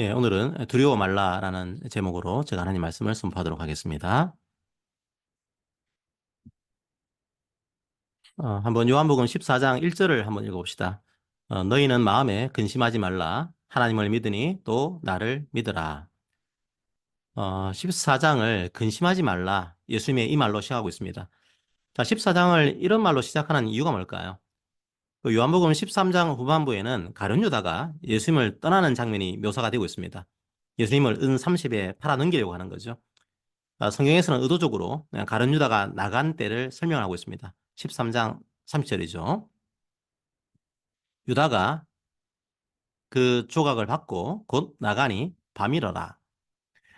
예, 오늘은 두려워 말라라는 제목으로 제가 하나님 말씀을 선포하도록 하겠습니다. 한번 요한복음 14장 1절을 한번 읽어봅시다. 너희는 마음에 근심하지 말라. 하나님을 믿으니 또 나를 믿으라. 14장을 근심하지 말라. 예수님의 이 말로 시작하고 있습니다. 자, 14장을 이런 말로 시작하는 이유가 뭘까요? 그 요한복음 13장 후반부에는 가룟 유다가 예수님을 떠나는 장면이 묘사가 되고 있습니다. 예수님을 은 30에 팔아 넘기려고 하는 거죠. 성경에서는 의도적으로 가룟 유다가 나간 때를 설명하고 있습니다. 13장 30절이죠. 유다가 그 조각을 받고 곧 나가니 밤이러라.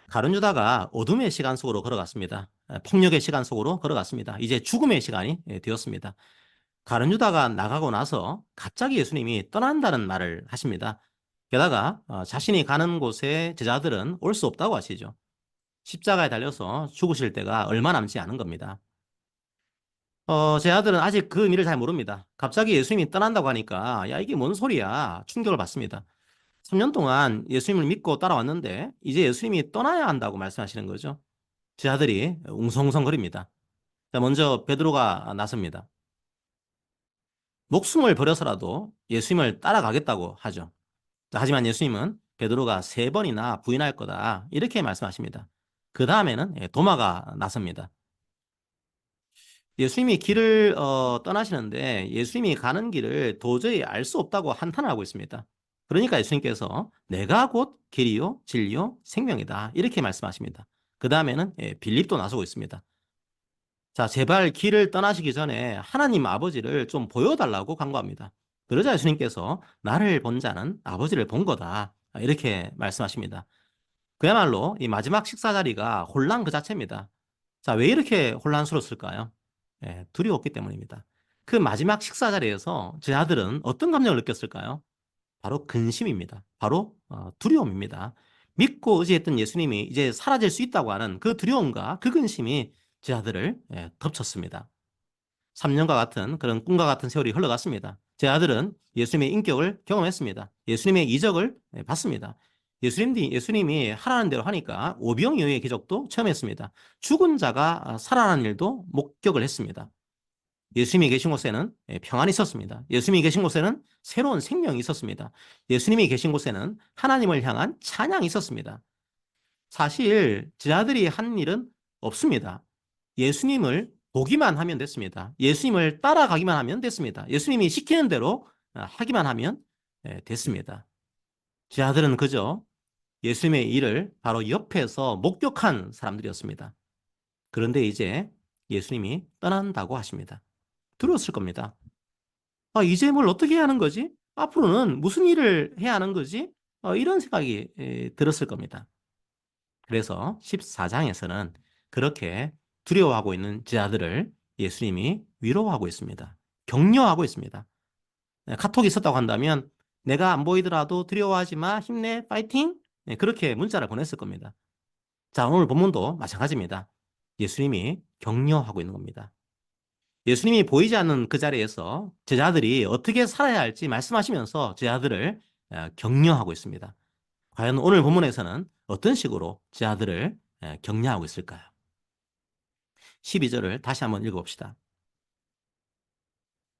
가룟 유다가 어둠의 시간 속으로 걸어갔습니다. 폭력의 시간 속으로 걸어갔습니다. 이제 죽음의 시간이 되었습니다. 가룟 유다가 나가고 나서 갑자기 예수님이 떠난다는 말을 하십니다. 게다가 자신이 가는 곳에 제자들은 올 수 없다고 하시죠. 십자가에 달려서 죽으실 때가 얼마 남지 않은 겁니다. 제 아들은 아직 그 의미를 잘 모릅니다. 갑자기 예수님이 떠난다고 하니까, 야, 이게 뭔 소리야? 충격을 받습니다. 3년 동안 예수님을 믿고 따라왔는데, 이제 예수님이 떠나야 한다고 말씀하시는 거죠. 제 아들이 웅성웅성거립니다. 자, 먼저 베드로가 나섭니다. 목숨을 버려서라도 예수님을 따라가겠다고 하죠. 자, 하지만 예수님은 베드로가 3번이나 부인할 거다. 이렇게 말씀하십니다. 그 다음에는 도마가 나섭니다. 예수님이 길을 떠나시는데 예수님이 가는 길을 도저히 알 수 없다고 한탄하고 있습니다. 그러니까 예수님께서 내가 곧 길이요 진리요 생명이다 이렇게 말씀하십니다. 그 다음에는 빌립도 나서고 있습니다. 자, 제발 길을 떠나시기 전에 하나님 아버지를 좀 보여달라고 간구합니다. 그러자 예수님께서 나를 본 자는 아버지를 본 거다 이렇게 말씀하십니다. 그야말로 이 마지막 식사 자리가 혼란 그 자체입니다. 자, 왜 이렇게 혼란스러웠을까요? 두려웠기 때문입니다. 그 마지막 식사 자리에서 제 아들은 어떤 감정을 느꼈을까요? 바로 근심입니다. 바로 두려움입니다. 믿고 의지했던 예수님이 이제 사라질 수 있다고 하는 그 두려움과 그 근심이 제 아들을 덮쳤습니다. 3년과 같은 그런 꿈과 같은 세월이 흘러갔습니다. 제 아들은 예수님의 인격을 경험했습니다. 예수님의 이적을 봤습니다. 예수님이 하라는 대로 하니까 오병이어의 기적도 체험했습니다. 죽은 자가 살아나는 일도 목격을 했습니다. 예수님이 계신 곳에는 평안이 있었습니다. 예수님이 계신 곳에는 새로운 생명이 있었습니다. 예수님이 계신 곳에는 하나님을 향한 찬양이 있었습니다. 사실 제 아들이 한 일은 없습니다. 예수님을 보기만 하면 됐습니다. 예수님을 따라가기만 하면 됐습니다. 예수님이 시키는 대로 하기만 하면 됐습니다. 제 아들은 그저 예수님의 일을 바로 옆에서 목격한 사람들이었습니다. 그런데 이제 예수님이 떠난다고 하십니다. 들었을 겁니다. 이제 뭘 어떻게 해야 하는 거지? 앞으로는 무슨 일을 해야 하는 거지? 이런 생각이 들었을 겁니다. 그래서 14장에서는 그렇게 두려워하고 있는 제자들을 예수님이 위로하고 있습니다. 격려하고 있습니다. 카톡이 있었다고 한다면 내가 안 보이더라도 두려워하지 마, 힘내, 파이팅! 그렇게 문자를 보냈을 겁니다. 자, 오늘 본문도 마찬가지입니다. 예수님이 격려하고 있는 겁니다. 예수님이 보이지 않는 그 자리에서 제자들이 어떻게 살아야 할지 말씀하시면서 제자들을 격려하고 있습니다. 과연 오늘 본문에서는 어떤 식으로 제자들을 격려하고 있을까요? 12절을 다시 한번 읽어봅시다.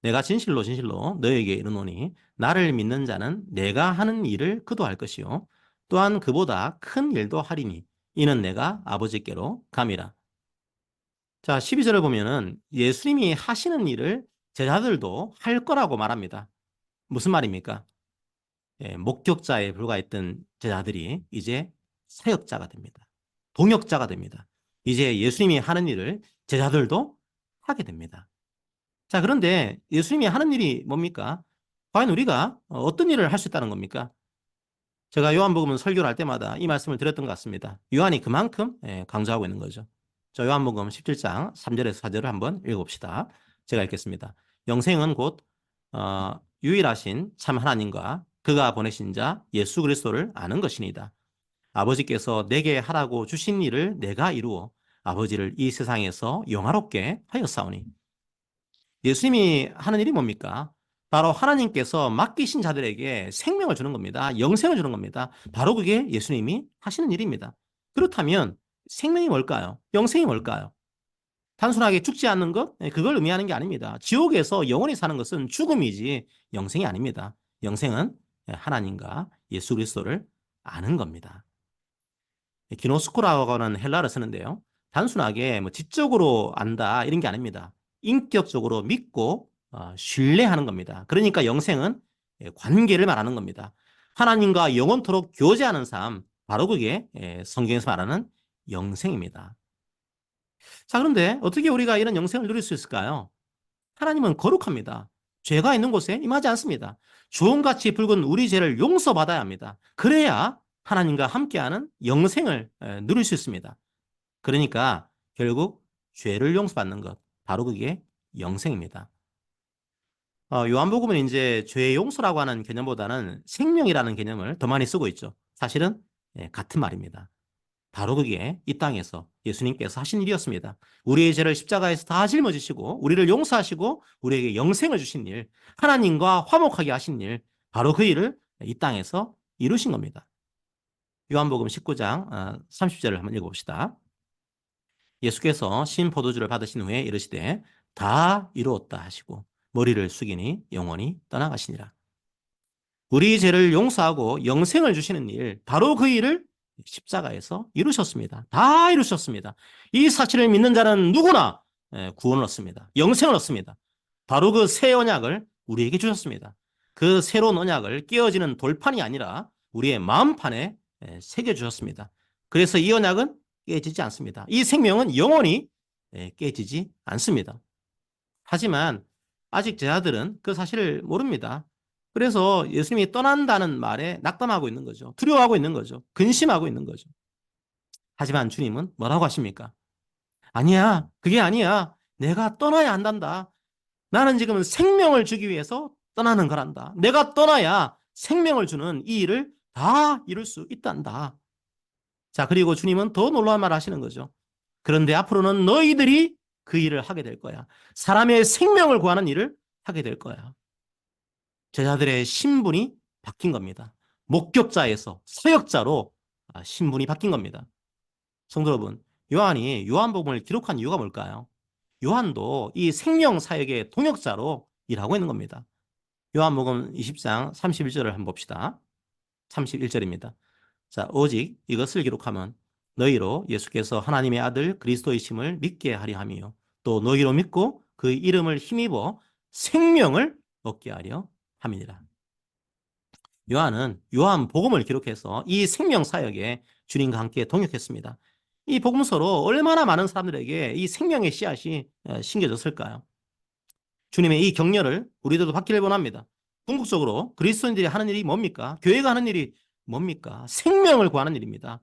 내가 진실로 진실로 너에게 이르노니 나를 믿는 자는 내가 하는 일을 그도 할 것이요 또한 그보다 큰 일도 하리니 이는 내가 아버지께로 감이라. 자, 12절을 보면은 예수님이 하시는 일을 제자들도 할 거라고 말합니다. 무슨 말입니까? 목격자에 불과했던 제자들이 이제 사역자가 됩니다. 동역자가 됩니다. 이제 예수님이 하는 일을 제자들도 하게 됩니다. 자, 그런데 예수님이 하는 일이 뭡니까? 과연 우리가 어떤 일을 할 수 있다는 겁니까? 제가 요한복음 설교를 할 때마다 이 말씀을 드렸던 것 같습니다. 요한이 그만큼 강조하고 있는 거죠. 저 요한복음 17장 3절에서 4절을 한번 읽어봅시다. 제가 읽겠습니다. 영생은 곧 유일하신 참 하나님과 그가 보내신 자 예수 그리스도를 아는 것이니다. 아버지께서 내게 하라고 주신 일을 내가 이루어 아버지를 이 세상에서 영화롭게 하였사오니. 예수님이 하는 일이 뭡니까? 바로 하나님께서 맡기신 자들에게 생명을 주는 겁니다. 영생을 주는 겁니다. 바로 그게 예수님이 하시는 일입니다. 그렇다면 생명이 뭘까요? 영생이 뭘까요? 단순하게 죽지 않는 것? 그걸 의미하는 게 아닙니다. 지옥에서 영원히 사는 것은 죽음이지 영생이 아닙니다. 영생은 하나님과 예수 그리스도를 아는 겁니다. 기노스코라고 하는 헬라어를 쓰는데요. 단순하게 뭐 지적으로 안다 이런 게 아닙니다. 인격적으로 믿고 신뢰하는 겁니다. 그러니까 영생은 관계를 말하는 겁니다. 하나님과 영원토록 교제하는 삶, 바로 그게 성경에서 말하는 영생입니다. 자, 그런데 어떻게 우리가 이런 영생을 누릴 수 있을까요? 하나님은 거룩합니다. 죄가 있는 곳에 임하지 않습니다. 주홍같이 붉은 우리 죄를 용서받아야 합니다. 그래야 하나님과 함께하는 영생을 누릴 수 있습니다. 그러니까 결국 죄를 용서받는 것, 바로 그게 영생입니다. 요한복음은 이제 죄 용서라고 하는 개념보다는 생명이라는 개념을 더 많이 쓰고 있죠. 사실은 같은 말입니다. 바로 그게 이 땅에서 예수님께서 하신 일이었습니다. 우리의 죄를 십자가에서 다 짊어지시고 우리를 용서하시고 우리에게 영생을 주신 일, 하나님과 화목하게 하신 일, 바로 그 일을 이 땅에서 이루신 겁니다. 요한복음 19장 30절을 한번 읽어봅시다. 예수께서 신 포도주를 받으신 후에 이르시되 다 이루었다 하시고 머리를 숙이니 영원히 떠나가시니라. 우리 죄를 용서하고 영생을 주시는 일, 바로 그 일을 십자가에서 이루셨습니다. 다 이루셨습니다. 이 사실을 믿는 자는 누구나 구원을 얻습니다. 영생을 얻습니다. 바로 그 새 언약을 우리에게 주셨습니다. 그 새로운 언약을 깨어지는 돌판이 아니라 우리의 마음판에 새겨주셨습니다. 그래서 이 언약은 깨지지 않습니다. 이 생명은 영원히 깨지지 않습니다. 하지만 아직 제자들은 그 사실을 모릅니다. 그래서 예수님이 떠난다는 말에 낙담하고 있는 거죠. 두려워하고 있는 거죠. 근심하고 있는 거죠. 하지만 주님은 뭐라고 하십니까? 아니야, 그게 아니야. 내가 떠나야 한단다. 나는 지금 생명을 주기 위해서 떠나는 거란다. 내가 떠나야 생명을 주는 이 일을 다 이룰 수 있단다. 자, 그리고 주님은 더 놀라운 말을 하시는 거죠. 그런데 앞으로는 너희들이 그 일을 하게 될 거야. 사람의 생명을 구하는 일을 하게 될 거야. 제자들의 신분이 바뀐 겁니다. 목격자에서 사역자로 신분이 바뀐 겁니다. 성도 여러분, 요한이 요한복음을 기록한 이유가 뭘까요? 요한도 이 생명 사역의 동역자로 일하고 있는 겁니다. 요한복음 20장 31절을 한번 봅시다. 31절입니다. 자, 오직 이것을 기록하면 너희로 예수께서 하나님의 아들 그리스도이심을 믿게 하려 함이요. 또 너희로 믿고 그 이름을 힘입어 생명을 얻게 하려 함이니라. 요한은 요한복음을 기록해서 이 생명 사역에 주님과 함께 동역했습니다. 이 복음서로 얼마나 많은 사람들에게 이 생명의 씨앗이 심겨졌을까요? 주님의 이 격려를 우리들도 받기를 원합니다. 궁극적으로 그리스도인들이 하는 일이 뭡니까? 교회가 하는 일이 뭡니까? 생명을 구하는 일입니다.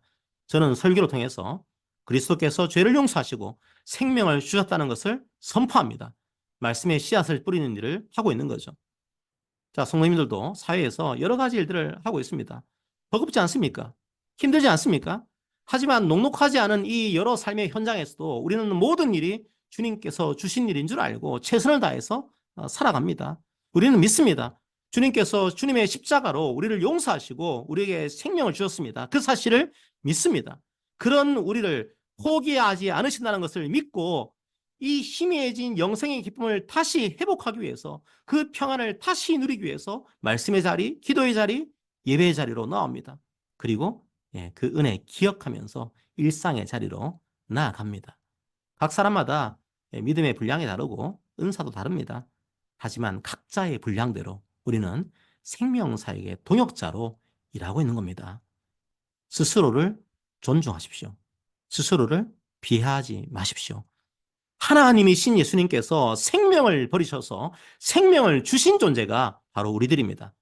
저는 설교를 통해서 그리스도께서 죄를 용서하시고 생명을 주셨다는 것을 선포합니다. 말씀의 씨앗을 뿌리는 일을 하고 있는 거죠. 자, 성도님들도 사회에서 여러 가지 일들을 하고 있습니다. 버겁지 않습니까? 힘들지 않습니까? 하지만 녹록하지 않은 이 여러 삶의 현장에서도 우리는 모든 일이 주님께서 주신 일인 줄 알고 최선을 다해서 살아갑니다. 우리는 믿습니다. 주님께서 주님의 십자가로 우리를 용서하시고 우리에게 생명을 주셨습니다. 그 사실을 믿습니다. 그런 우리를 포기하지 않으신다는 것을 믿고 이 희미해진 영생의 기쁨을 다시 회복하기 위해서 그 평안을 다시 누리기 위해서 말씀의 자리, 기도의 자리, 예배의 자리로 나옵니다. 그리고 그 은혜 기억하면서 일상의 자리로 나아갑니다. 각 사람마다 믿음의 분량이 다르고 은사도 다릅니다. 하지만 각자의 분량대로 우리는 생명사역의 동역자로 일하고 있는 겁니다. 스스로를 존중하십시오. 스스로를 비하하지 마십시오. 하나님이신 예수님께서 생명을 버리셔서 생명을 주신 존재가 바로 우리들입니다.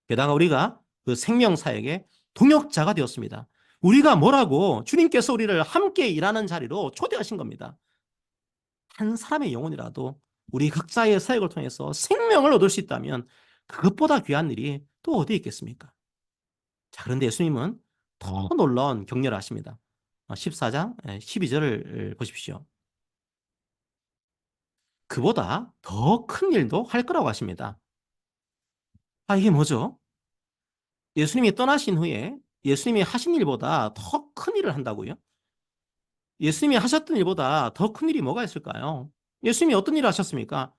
게다가 우리가 그 생명 사역의 동역자가 되었습니다. 우리가 뭐라고 주님께서 우리를 함께 일하는 자리로 초대하신 겁니다. 한 사람의 영혼이라도 우리 각자의 사역을 통해서 생명을 얻을 수 있다면 그것보다 귀한 일이 또 어디 있겠습니까? 자, 그런데 예수님은 더 놀라운 격려를 하십니다. 14장 12절을 보십시오. 그보다 더 큰 일도 할 거라고 하십니다. 이게 뭐죠? 예수님이 떠나신 후에 예수님이 하신 일보다 더 큰 일을 한다고요? 예수님이 하셨던 일보다 더 큰 일이 뭐가 있을까요? 예수님이 어떤 일을 하셨습니까?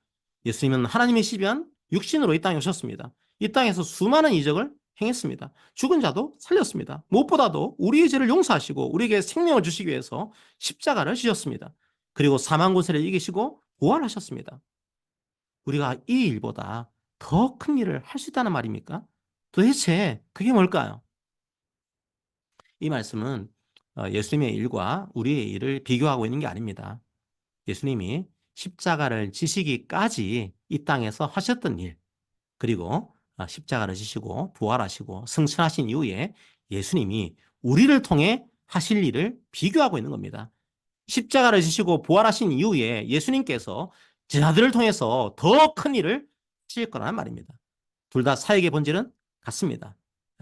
예수님은 하나님의 시변 육신으로 이 땅에 오셨습니다. 이 땅에서 수많은 이적을 행했습니다. 죽은 자도 살렸습니다. 무엇보다도 우리의 죄를 용서하시고 우리에게 생명을 주시기 위해서 십자가를 지셨습니다. 그리고 사망 권세를 이기시고 부활하셨습니다. 우리가 이 일보다 더 큰 일을 할 수 있다는 말입니까? 도대체 그게 뭘까요? 이 말씀은 예수님의 일과 우리의 일을 비교하고 있는 게 아닙니다. 예수님이 십자가를 지시기까지 이 땅에서 하셨던 일, 그리고 십자가를 지시고 부활하시고 승천하신 이후에 예수님이 우리를 통해 하실 일을 비교하고 있는 겁니다. 십자가를 지시고 부활하신 이후에 예수님께서 제자들을 통해서 더 큰 일을 하실 거라는 말입니다. 둘 다 사역의 본질은 같습니다.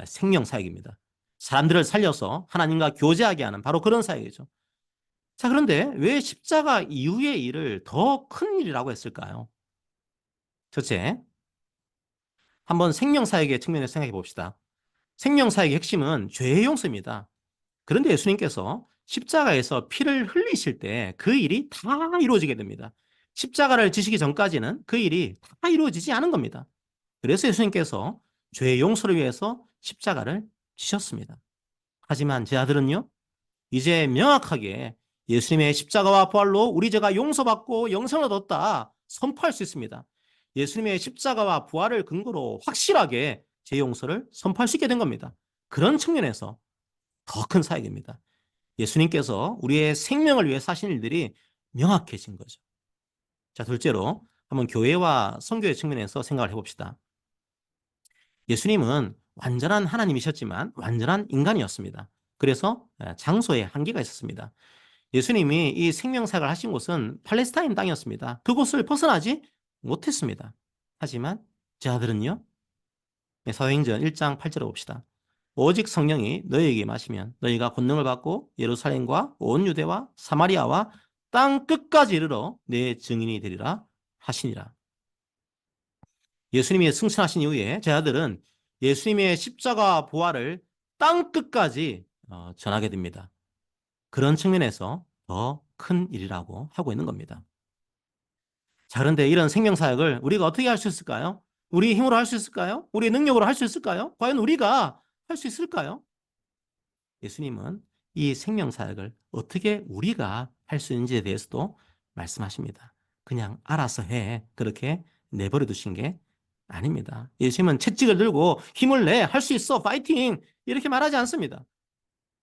생명 사역입니다. 사람들을 살려서 하나님과 교제하게 하는 바로 그런 사역이죠. 자, 그런데 왜 십자가 이후의 일을 더 큰 일이라고 했을까요? 첫째, 한번 생명 사역의 측면에서 생각해 봅시다. 생명 사역의 핵심은 죄의 용서입니다. 그런데 예수님께서 십자가에서 피를 흘리실 때 그 일이 다 이루어지게 됩니다. 십자가를 지시기 전까지는 그 일이 다 이루어지지 않은 겁니다. 그래서 예수님께서 죄의 용서를 위해서 십자가를 지셨습니다. 하지만 제 아들은요, 이제 명확하게 예수님의 십자가와 부활로 우리 죄가 용서받고 영생을 얻었다 선포할 수 있습니다. 예수님의 십자가와 부활을 근거로 확실하게 죄 용서를 선포할 수 있게 된 겁니다. 그런 측면에서 더 큰 사역입니다. 예수님께서 우리의 생명을 위해 사신 일들이 명확해진 거죠. 자, 둘째로 한번 교회와 선교의 측면에서 생각을 해봅시다. 예수님은 완전한 하나님이셨지만 완전한 인간이었습니다. 그래서 장소에 한계가 있었습니다. 예수님이 이 생명사역을 하신 곳은 팔레스타인 땅이었습니다. 그곳을 벗어나지 못했습니다. 하지만 제 아들은요, 사도행전 1장 8절을 봅시다. 오직 성령이 너희에게 마시면 너희가 권능을 받고 예루살렘과 온 유대와 사마리아와 땅 끝까지 이르러 내 증인이 되리라 하시니라. 예수님이 승천하신 이후에 제 아들은 예수님의 십자가 부활을 땅 끝까지 전하게 됩니다. 그런 측면에서 더 큰 일이라고 하고 있는 겁니다. 자, 그런데 이런 생명사역을 우리가 어떻게 할 수 있을까요? 우리 힘으로 할 수 있을까요? 우리 능력으로 할 수 있을까요? 과연 우리가 할 수 있을까요? 예수님은 이 생명사역을 어떻게 우리가 할 수 있는지에 대해서도 말씀하십니다. 그냥 알아서 해. 그렇게 내버려 두신 게 아닙니다. 예수님은 채찍을 들고 힘을 내. 할 수 있어. 파이팅! 이렇게 말하지 않습니다.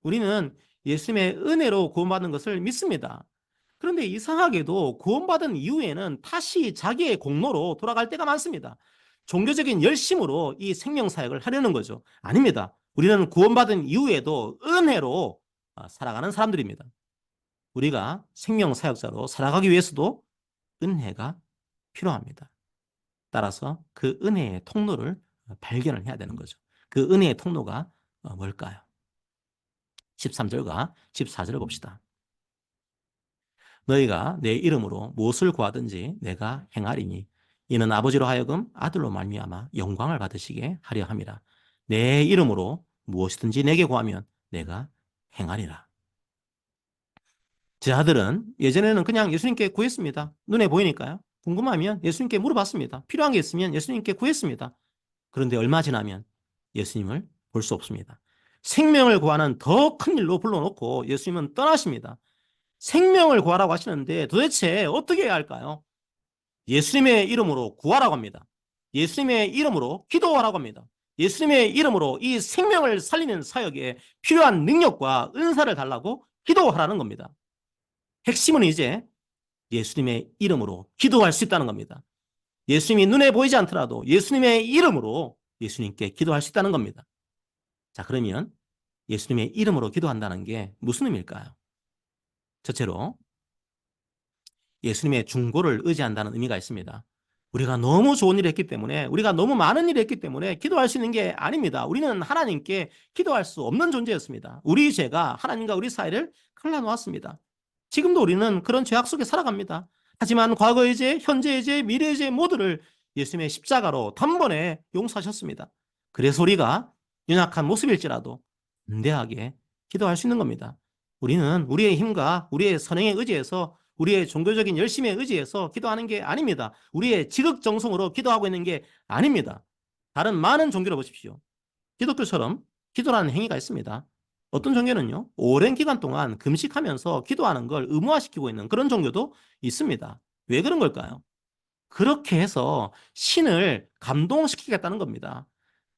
우리는 예수님의 은혜로 구원받는 것을 믿습니다. 그런데 이상하게도 구원받은 이후에는 다시 자기의 공로로 돌아갈 때가 많습니다. 종교적인 열심으로 이 생명사역을 하려는 거죠. 아닙니다. 우리는 구원받은 이후에도 은혜로 살아가는 사람들입니다. 우리가 생명사역자로 살아가기 위해서도 은혜가 필요합니다. 따라서 그 은혜의 통로를 발견을 해야 되는 거죠. 그 은혜의 통로가 뭘까요? 13절과 14절을 봅시다. 너희가 내 이름으로 무엇을 구하든지 내가 행하리니 이는 아버지로 하여금 아들로 말미암아 영광을 받으시게 하려 함이라. 내 이름으로 무엇이든지 내게 구하면 내가 행하리라. 제 아들은 예전에는 그냥 예수님께 구했습니다. 눈에 보이니까요. 궁금하면 예수님께 물어봤습니다. 필요한 게 있으면 예수님께 구했습니다. 그런데 얼마 지나면 예수님을 볼 수 없습니다. 생명을 구하는 더 큰 일로 불러놓고 예수님은 떠나십니다. 생명을 구하라고 하시는데 도대체 어떻게 해야 할까요? 예수님의 이름으로 구하라고 합니다. 예수님의 이름으로 기도하라고 합니다. 예수님의 이름으로 이 생명을 살리는 사역에 필요한 능력과 은사를 달라고 기도하라는 겁니다. 핵심은 이제 예수님의 이름으로 기도할 수 있다는 겁니다. 예수님이 눈에 보이지 않더라도 예수님의 이름으로 예수님께 기도할 수 있다는 겁니다. 자, 그러면 예수님의 이름으로 기도한다는 게 무슨 의미일까요? 첫째로 예수님의 중보를 의지한다는 의미가 있습니다. 우리가 너무 좋은 일을 했기 때문에, 우리가 너무 많은 일을 했기 때문에 기도할 수 있는 게 아닙니다. 우리는 하나님께 기도할 수 없는 존재였습니다. 우리 죄가 하나님과 우리 사이를 갈라놓았습니다. 지금도 우리는 그런 죄악 속에 살아갑니다. 하지만 과거의 죄, 현재의 죄, 미래의 죄 모두를 예수님의 십자가로 단번에 용서하셨습니다. 그래서 우리가 연약한 모습일지라도 담대하게 기도할 수 있는 겁니다. 우리는 우리의 힘과 우리의 선행에 의지해서 우리의 종교적인 열심에 의지해서 기도하는 게 아닙니다. 우리의 지극정성으로 기도하고 있는 게 아닙니다. 다른 많은 종교를 보십시오. 기독교처럼 기도라는 행위가 있습니다. 어떤 종교는요, 오랜 기간 동안 금식하면서 기도하는 걸 의무화시키고 있는 그런 종교도 있습니다. 왜 그런 걸까요? 그렇게 해서 신을 감동시키겠다는 겁니다.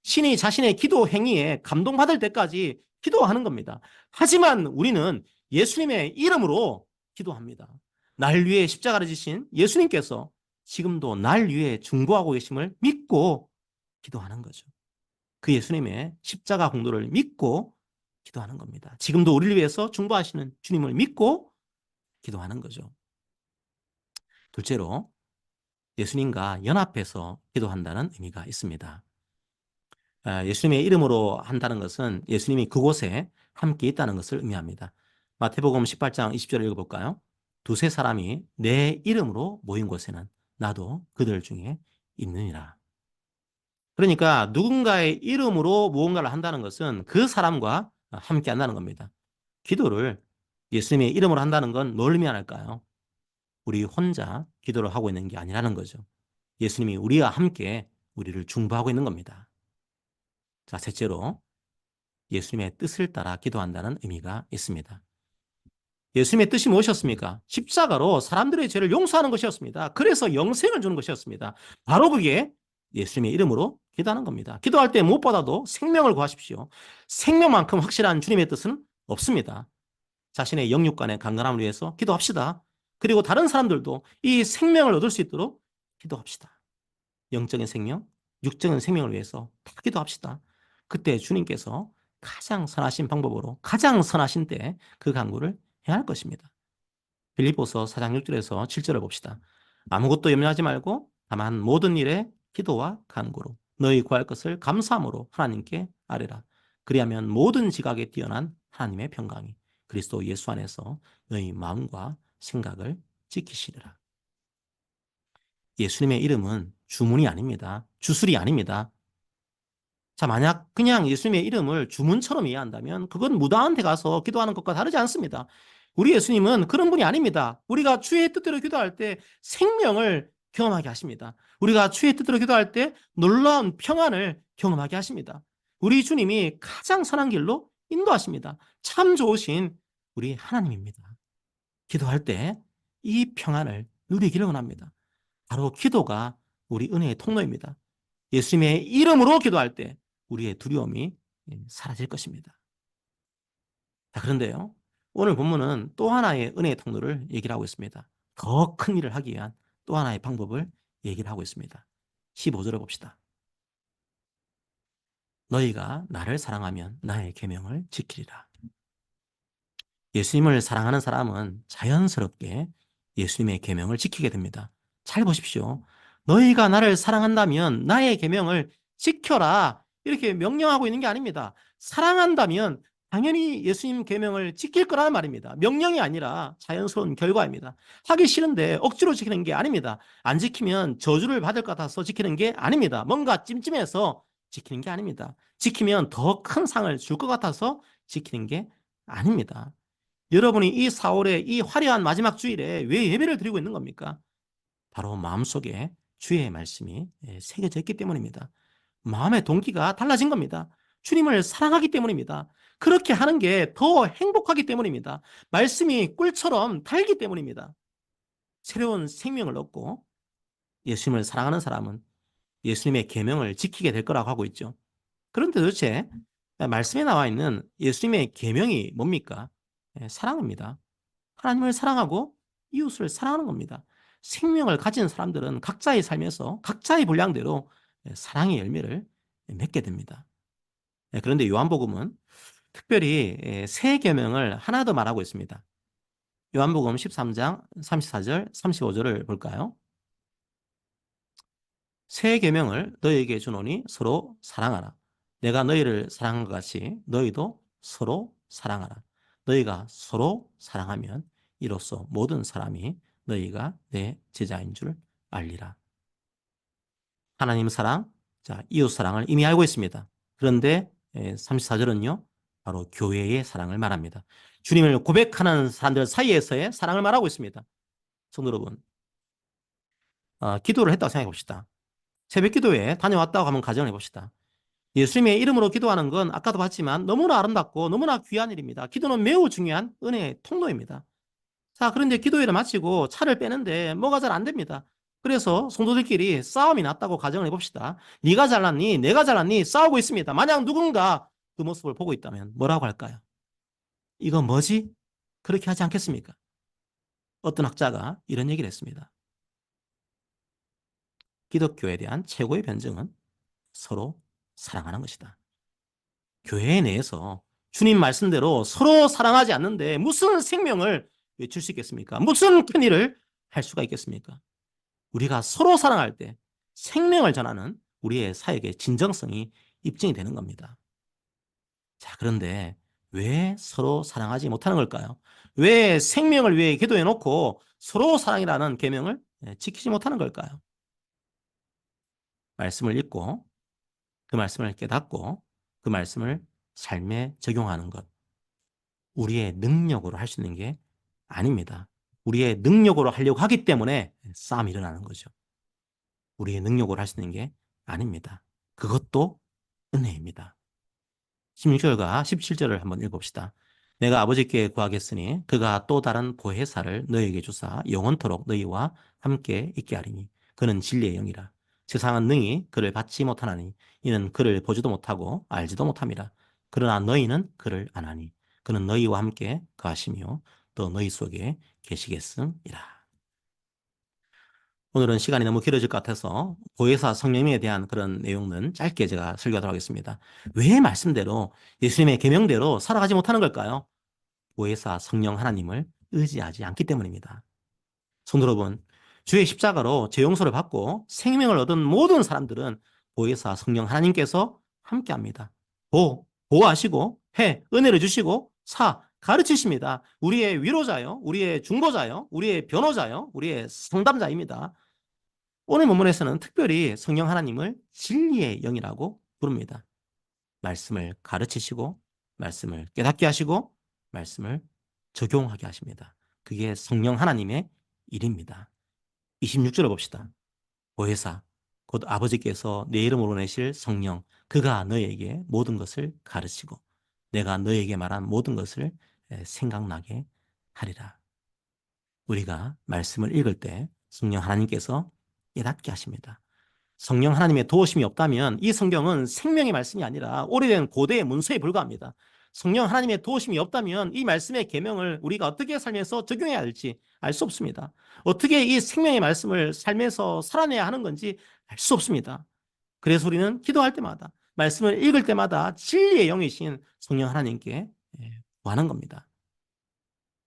신이 자신의 기도 행위에 감동받을 때까지 기도하는 겁니다. 하지만 우리는 예수님의 이름으로 기도합니다. 날 위해 십자가를 지신 예수님께서 지금도 날 위해 중보하고 계심을 믿고 기도하는 거죠. 그 예수님의 십자가 공로를 믿고 기도하는 겁니다. 지금도 우리를 위해서 중보하시는 주님을 믿고 기도하는 거죠. 둘째로 예수님과 연합해서 기도한다는 의미가 있습니다. 예수님의 이름으로 한다는 것은 예수님이 그곳에 함께 있다는 것을 의미합니다. 마태복음 18장 20절을 읽어볼까요? 두세 사람이 내 이름으로 모인 곳에는 나도 그들 중에 있느니라. 그러니까 누군가의 이름으로 무언가를 한다는 것은 그 사람과 함께 한다는 겁니다. 기도를 예수님의 이름으로 한다는 건 뭘 의미할까요? 우리 혼자 기도를 하고 있는 게 아니라는 거죠. 예수님이 우리와 함께 우리를 중보하고 있는 겁니다. 자, 셋째로 예수님의 뜻을 따라 기도한다는 의미가 있습니다. 예수님의 뜻이 무엇이었습니까? 십자가로 사람들의 죄를 용서하는 것이었습니다. 그래서 영생을 주는 것이었습니다. 바로 그게 예수님의 이름으로 기도하는 겁니다. 기도할 때 무엇보다도 생명을 구하십시오. 생명만큼 확실한 주님의 뜻은 없습니다. 자신의 영육간의 강건함을 위해서 기도합시다. 그리고 다른 사람들도 이 생명을 얻을 수 있도록 기도합시다. 영적인 생명, 육적인 생명을 위해서 다 기도합시다. 그때 주님께서 가장 선하신 방법으로 가장 선하신 때 그 간구를 해야 할 것입니다. 빌립보서 4장 6절에서 7절을 봅시다. 아무것도 염려하지 말고 다만 모든 일에 기도와 간구로 너희 구할 것을 감사함으로 하나님께 아뢰라. 그리하면 모든 지각에 뛰어난 하나님의 평강이 그리스도 예수 안에서 너희 마음과 생각을 지키시리라. 예수님의 이름은 주문이 아닙니다. 주술이 아닙니다. 자, 만약 그냥 예수님의 이름을 주문처럼 이해한다면 그건 무당한 데 가서 기도하는 것과 다르지 않습니다. 우리 예수님은 그런 분이 아닙니다. 우리가 주의 뜻대로 기도할 때 생명을 경험하게 하십니다. 우리가 주의 뜻대로 기도할 때 놀라운 평안을 경험하게 하십니다. 우리 주님이 가장 선한 길로 인도하십니다. 참 좋으신 우리 하나님입니다. 기도할 때 이 평안을 누리기를 원합니다. 바로 기도가 우리 은혜의 통로입니다. 예수님의 이름으로 기도할 때 우리의 두려움이 사라질 것입니다. 자, 그런데요, 오늘 본문은 또 하나의 은혜의 통로를 얘기를 하고 있습니다. 더 큰 일을 하기 위한 또 하나의 방법을 얘기를 하고 있습니다. 15절을 봅시다. 너희가 나를 사랑하면 나의 계명을 지키리라. 예수님을 사랑하는 사람은 자연스럽게 예수님의 계명을 지키게 됩니다. 잘 보십시오. 너희가 나를 사랑한다면 나의 계명을 지켜라. 이렇게 명령하고 있는 게 아닙니다. 사랑한다면 당연히 예수님 계명을 지킬 거라는 말입니다. 명령이 아니라 자연스러운 결과입니다. 하기 싫은데 억지로 지키는 게 아닙니다. 안 지키면 저주를 받을 것 같아서 지키는 게 아닙니다. 뭔가 찜찜해서 지키는 게 아닙니다. 지키면 더 큰 상을 줄 것 같아서 지키는 게 아닙니다. 여러분이 이 4월에 이 화려한 마지막 주일에 왜 예배를 드리고 있는 겁니까? 바로 마음속에 주의 말씀이 새겨져 있기 때문입니다. 마음의 동기가 달라진 겁니다. 주님을 사랑하기 때문입니다. 그렇게 하는 게 더 행복하기 때문입니다. 말씀이 꿀처럼 달기 때문입니다. 새로운 생명을 얻고 예수님을 사랑하는 사람은 예수님의 계명을 지키게 될 거라고 하고 있죠. 그런데 도대체 말씀에 나와 있는 예수님의 계명이 뭡니까? 사랑입니다. 하나님을 사랑하고 이웃을 사랑하는 겁니다. 생명을 가진 사람들은 각자의 삶에서 각자의 분량대로 사랑의 열매를 맺게 됩니다. 그런데 요한복음은 특별히 새 계명을 하나 더 말하고 있습니다. 요한복음 13장 34절, 35절을 볼까요? 새 계명을 너희에게 주노니 서로 사랑하라. 내가 너희를 사랑한 것 같이 너희도 서로 사랑하라. 너희가 서로 사랑하면 이로써 모든 사람이 너희가 내 제자인 줄 알리라. 하나님 사랑, 자, 이웃 사랑을 이미 알고 있습니다. 그런데 34절은요, 바로 교회의 사랑을 말합니다. 주님을 고백하는 사람들 사이에서의 사랑을 말하고 있습니다. 성도 여러분, 기도를 했다고 생각해 봅시다. 새벽 기도에 다녀왔다고 하면 가정을 해봅시다. 예수님의 이름으로 기도하는 건 아까도 봤지만 너무나 아름답고 너무나 귀한 일입니다. 기도는 매우 중요한 은혜의 통로입니다. 자, 그런데 기도회를 마치고 차를 빼는데 뭐가 잘 안 됩니다. 그래서 성도들끼리 싸움이 났다고 가정을 해봅시다. 네가 잘났니? 내가 잘났니? 싸우고 있습니다. 만약 누군가 그 모습을 보고 있다면 뭐라고 할까요? 이거 뭐지? 그렇게 하지 않겠습니까? 어떤 학자가 이런 얘기를 했습니다. 기독교에 대한 최고의 변증은 서로 사랑하는 것이다. 교회 내에서 주님 말씀대로 서로 사랑하지 않는데 무슨 생명을 외칠 수 있겠습니까? 무슨 큰 일을 할 수가 있겠습니까? 우리가 서로 사랑할 때 생명을 전하는 우리의 사역의 진정성이 입증이 되는 겁니다. 자, 그런데 왜 서로 사랑하지 못하는 걸까요? 왜 생명을 위해 기도해 놓고 서로 사랑이라는 계명을 지키지 못하는 걸까요? 말씀을 읽고 그 말씀을 깨닫고 그 말씀을 삶에 적용하는 것. 우리의 능력으로 할 수 있는 게 아닙니다. 우리의 능력으로 하려고 하기 때문에 싸움이 일어나는 거죠. 우리의 능력으로 할 수 있는 게 아닙니다. 그것도 은혜입니다. 16절과 17절을 한번 읽어봅시다. 내가 아버지께 구하겠으니 그가 또 다른 보혜사를 너희에게 주사 영원토록 너희와 함께 있게 하리니 그는 진리의 영이라. 세상은 능히 그를 받지 못하나니 이는 그를 보지도 못하고 알지도 못함이라. 그러나 너희는 그를 아나니 그는 너희와 함께 거하시며 또 너희 속에 계시겠음이라. 오늘은 시간이 너무 길어질 것 같아서 보혜사 성령님에 대한 그런 내용은 짧게 제가 설교하도록 하겠습니다. 왜 말씀대로 예수님의 계명대로 살아가지 못하는 걸까요? 보혜사 성령 하나님을 의지하지 않기 때문입니다. 성도 여러분, 주의 십자가로 죄 용서를 받고 생명을 얻은 모든 사람들은 보혜사 성령 하나님께서 함께합니다. 보호하시고 은혜를 주시고 가르치십니다. 우리의 위로자요, 우리의 중보자요, 우리의 변호자요, 우리의 상담자입니다. 오늘 본문에서는 특별히 성령 하나님을 진리의 영이라고 부릅니다. 말씀을 가르치시고 말씀을 깨닫게 하시고 말씀을 적용하게 하십니다. 그게 성령 하나님의 일입니다. 26절을 봅시다. 보혜사 곧 아버지께서 내 이름으로 내실 성령 그가 너에게 모든 것을 가르치고 내가 너에게 말한 모든 것을 생각나게 하리라. 우리가 말씀을 읽을 때 성령 하나님께서 깨닫게 하십니다. 성령 하나님의 도우심이 없다면 이 성경은 생명의 말씀이 아니라 오래된 고대의 문서에 불과합니다. 성령 하나님의 도우심이 없다면 이 말씀의 계명을 우리가 어떻게 삶에서 적용해야 할지 알 수 없습니다. 어떻게 이 생명의 말씀을 삶에서 살아내야 하는 건지 알 수 없습니다. 그래서 우리는 기도할 때마다 말씀을 읽을 때마다 진리의 영이신 성령 하나님께 구하는 겁니다.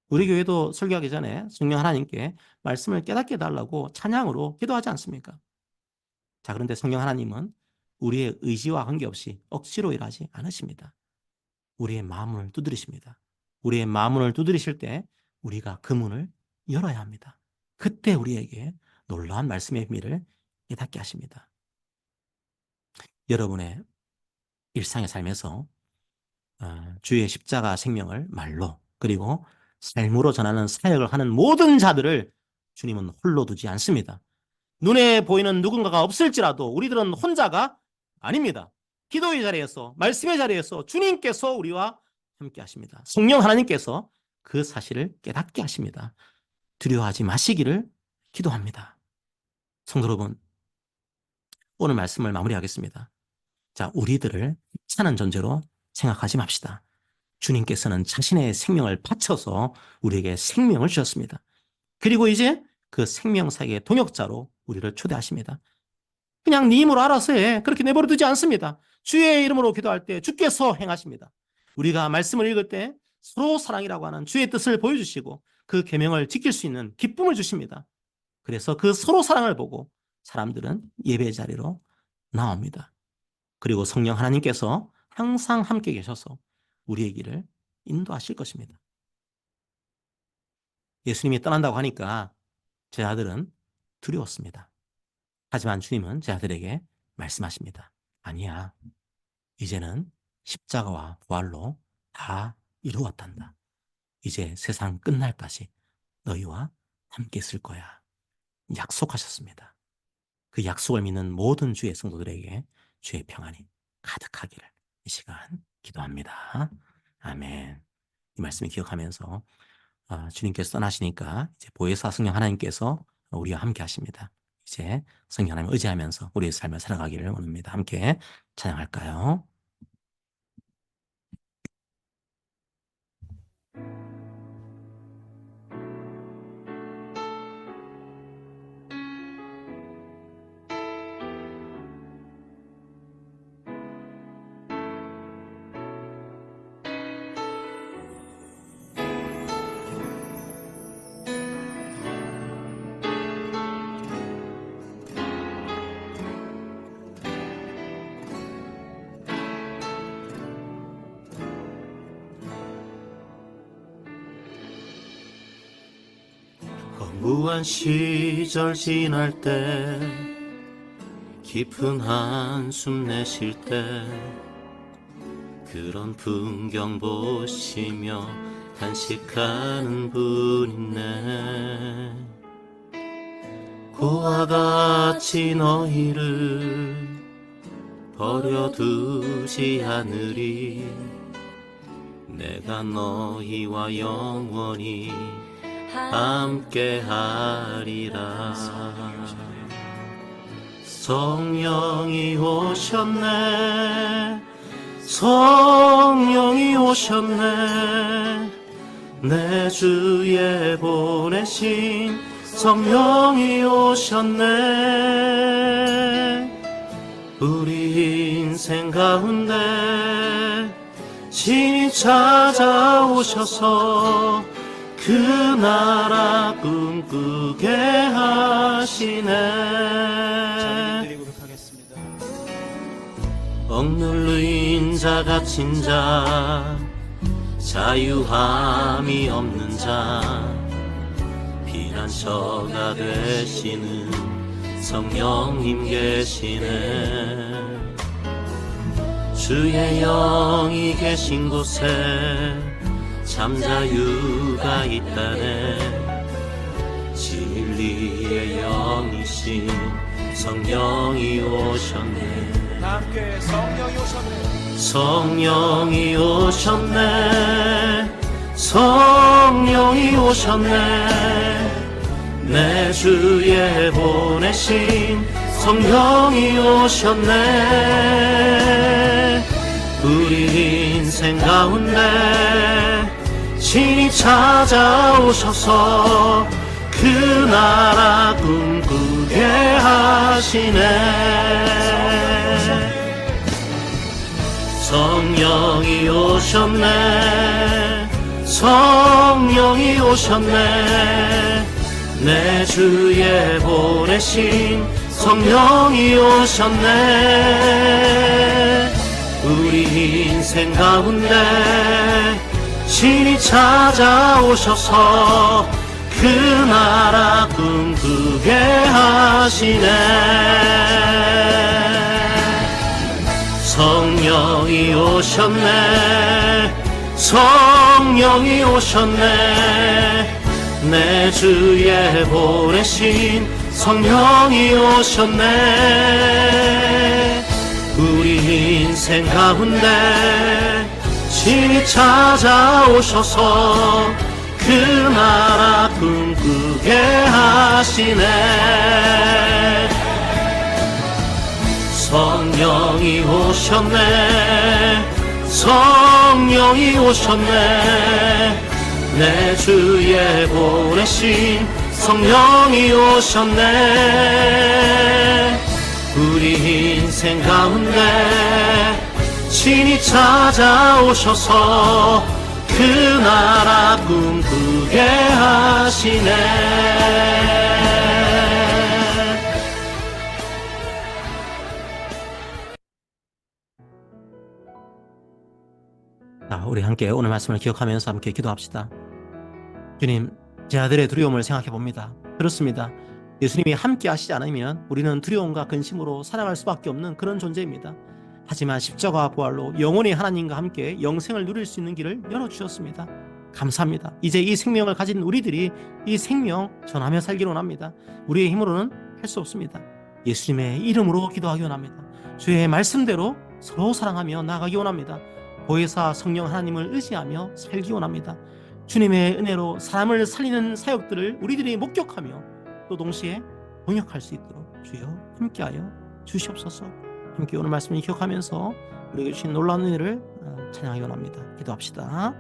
우리 교회도 설교하기 전에 성령 하나님께 말씀을 깨닫게 해달라고 찬양으로 기도하지 않습니까? 자, 그런데 성령 하나님은 우리의 의지와 관계없이 억지로 일하지 않으십니다. 우리의 마음을 두드리십니다. 우리의 마음을 두드리실 때 우리가 그 문을 열어야 합니다. 그때 우리에게 놀라운 말씀의 의미를 깨닫게 하십니다. 여러분의 일상의 삶에서 주의 십자가 생명을 말로 그리고 삶으로 전하는 사역을 하는 모든 자들을 주님은 홀로 두지 않습니다. 눈에 보이는 누군가가 없을지라도 우리들은 혼자가 아닙니다. 기도의 자리에서 말씀의 자리에서 주님께서 우리와 함께 하십니다. 성령 하나님께서 그 사실을 깨닫게 하십니다. 두려워하지 마시기를 기도합니다. 성도 여러분, 오늘 말씀을 마무리하겠습니다. 자, 우리들을 사는 존재로 생각하지 맙시다. 주님께서는 자신의 생명을 바쳐서 우리에게 생명을 주셨습니다. 그리고 이제 그 생명사의 동역자로 우리를 초대하십니다. 그냥 네 힘으로 알아서 해. 그렇게 내버려 두지 않습니다. 주의 이름으로 기도할 때 주께서 행하십니다. 우리가 말씀을 읽을 때 서로 사랑이라고 하는 주의 뜻을 보여주시고 그 계명을 지킬 수 있는 기쁨을 주십니다. 그래서 그 서로 사랑을 보고 사람들은 예배 자리로 나옵니다. 그리고 성령 하나님께서 항상 함께 계셔서 우리의 길을 인도하실 것입니다. 예수님이 떠난다고 하니까 제 아들은 두려웠습니다. 하지만 주님은 제 아들에게 말씀하십니다. 아니야. 이제는 십자가와 부활로 다 이루었단다. 이제 세상 끝날까지 너희와 함께 있을 거야. 약속하셨습니다. 그 약속을 믿는 모든 주의 성도들에게 주의 평안이 가득하기를 이 시간 기도합니다. 아멘. 이 말씀을 기억하면서 주님께서 떠나시니까 이제 보혜사 성령 하나님께서 우리와 함께 하십니다. 이제 성령 하나님 의지하면서 우리의 삶을 살아가기를 원합니다. 함께 찬양할까요? 무한 시절 지날 때 깊은 한숨 내쉴 때 그런 풍경 보시며 단식하는 분 있네. 고와 같이 너희를 버려두지 않으리. 내가 너희와 영원히 함께하리라. 성령이 오셨네. 성령이 오셨네. 내 주에 보내신 성령이 오셨네. 우리 인생 가운데 신이 찾아오셔서 그 나라 꿈꾸게 하시네. 억눌린 자 갇힌 자 자유함이 없는 자 피난처가 되시는 성령님 계시네. 주의 영이 계신 곳에 참자유가 있다네. 진리의 영이신 성령이 오셨네. 함께 성령이 오셨네. 성령이 오셨네. 성령이 오셨네. 내 주에 보내신 성령이 오셨네. 우리 인생 가운데 신이 찾아오셔서 그 나라 꿈꾸게 하시네. 성령이 오셨네. 성령이 오셨네. 내 주에 보내신 성령이 오셨네. 우리 인생 가운데 신이 찾아오셔서 그 나라 꿈꾸게 하시네. 성령이 오셨네. 성령이 오셨네. 내 주에 보내신 성령이 오셨네. 우리 인생 가운데 신이 찾아오셔서 그 나라 꿈꾸게 하시네. 성령이 오셨네. 성령이 오셨네. 내 주에 보내신 성령이 오셨네. 우리 인생 가운데 신이 찾아오셔서 그 나라 꿈꾸게 하시네. 우리 함께 오늘 말씀을 기억하면서 함께 기도합시다. 주님, 제 아들의 두려움을 생각해 봅니다. 그렇습니다. 예수님이 함께 하시지 않으면 우리는 두려움과 근심으로 살아갈 수밖에 없는 그런 존재입니다. 하지만 십자가와 부활로 영원히 하나님과 함께 영생을 누릴 수 있는 길을 열어주셨습니다. 감사합니다. 이제 이 생명을 가진 우리들이 이 생명 전하며 살기를 원합니다. 우리의 힘으로는 할 수 없습니다. 예수님의 이름으로 기도하기 원합니다. 주의 말씀대로 서로 사랑하며 나아가기 원합니다. 보혜사 성령 하나님을 의지하며 살기 원합니다. 주님의 은혜로 사람을 살리는 사역들을 우리들이 목격하며 또 동시에 동역할 수 있도록 주여 함께하여 주시옵소서. 함께 오늘 말씀을 기억하면서 우리에게 주신 놀라운 은혜를 찬양하기 원합니다. 기도합시다.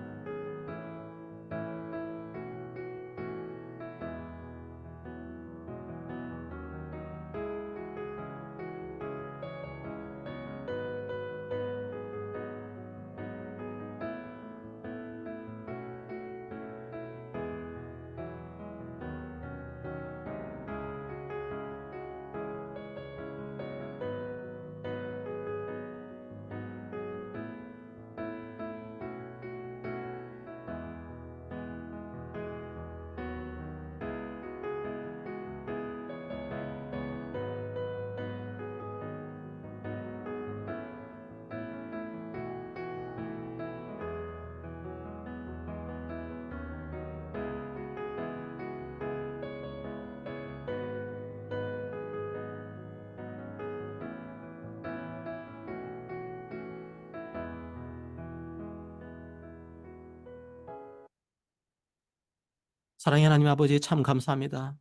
사랑의 하나님 아버지 참 감사합니다.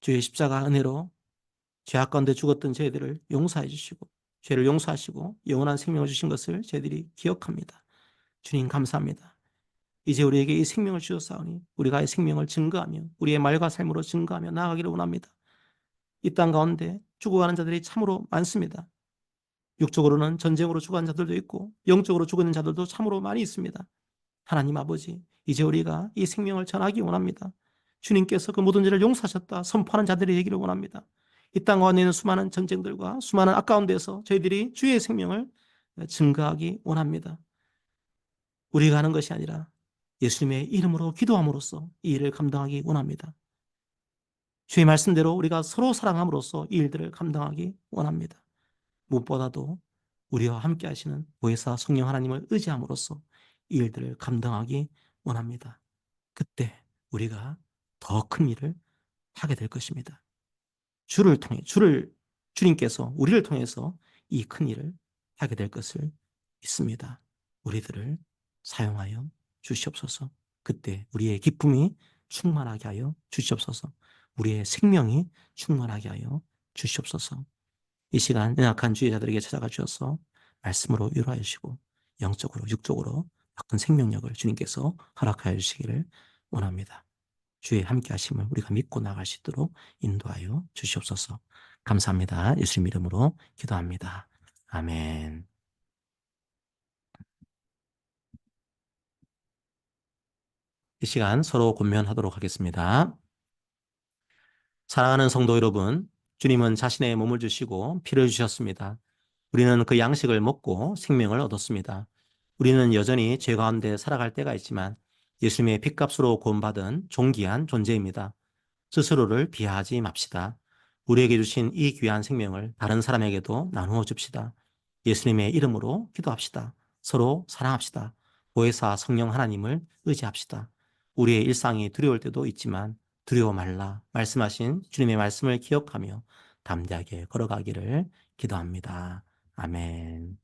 주의 십자가 은혜로 죄악 가운데 죽었던 저희들을 용서해 주시고 죄를 용서하시고 영원한 생명을 주신 것을 저희들이 기억합니다. 주님 감사합니다. 이제 우리에게 이 생명을 주셨사오니 우리가 이 생명을 증거하며 우리의 말과 삶으로 증거하며 나아가기를 원합니다. 이 땅 가운데 죽어가는 자들이 참으로 많습니다. 육적으로는 전쟁으로 죽어가는 자들도 있고 영적으로 죽어있는 자들도 참으로 많이 있습니다. 하나님 아버지, 이제 우리가 이 생명을 전하기 원합니다. 주님께서 그 모든 죄를 용서하셨다 선포하는 자들이 되기를 원합니다. 이 땅 가운데 있는 수많은 전쟁들과 수많은 악 가운데서 저희들이 주의 생명을 증거하기 원합니다. 우리가 하는 것이 아니라 예수님의 이름으로 기도함으로써 이 일을 감당하기 원합니다. 주의 말씀대로 우리가 서로 사랑함으로써 이 일들을 감당하기 원합니다. 무엇보다도 우리와 함께 하시는 보혜사 성령 하나님을 의지함으로써 이 일들을 감당하기 원합니다. 그때 우리가 더 큰 일을 하게 될 것입니다. 주님께서 우리를 통해서 이 큰 일을 하게 될 것을 믿습니다. 우리들을 사용하여 주시옵소서. 그때 우리의 기쁨이 충만하게 하여 주시옵소서. 우리의 생명이 충만하게 하여 주시옵소서. 이 시간 연약한 주의 자들에게 찾아가 주셔서 말씀으로 위로하여 주시고 영적으로 육적으로 큰 생명력을 주님께서 허락하여 주시기를 원합니다. 주의 함께 하심을 우리가 믿고 나갈 수 있도록 인도하여 주시옵소서. 감사합니다. 예수님 이름으로 기도합니다. 아멘. 이 시간 서로 권면하도록 하겠습니다. 사랑하는 성도 여러분, 주님은 자신의 몸을 주시고 피를 주셨습니다. 우리는 그 양식을 먹고 생명을 얻었습니다. 우리는 여전히 죄 가운데 살아갈 때가 있지만 예수님의 핏값으로 구원받은 존귀한 존재입니다. 스스로를 비하하지 맙시다. 우리에게 주신 이 귀한 생명을 다른 사람에게도 나누어 줍시다. 예수님의 이름으로 기도합시다. 서로 사랑합시다. 보혜사 성령 하나님을 의지합시다. 우리의 일상이 두려울 때도 있지만 두려워 말라 말씀하신 주님의 말씀을 기억하며 담대하게 걸어가기를 기도합니다. 아멘.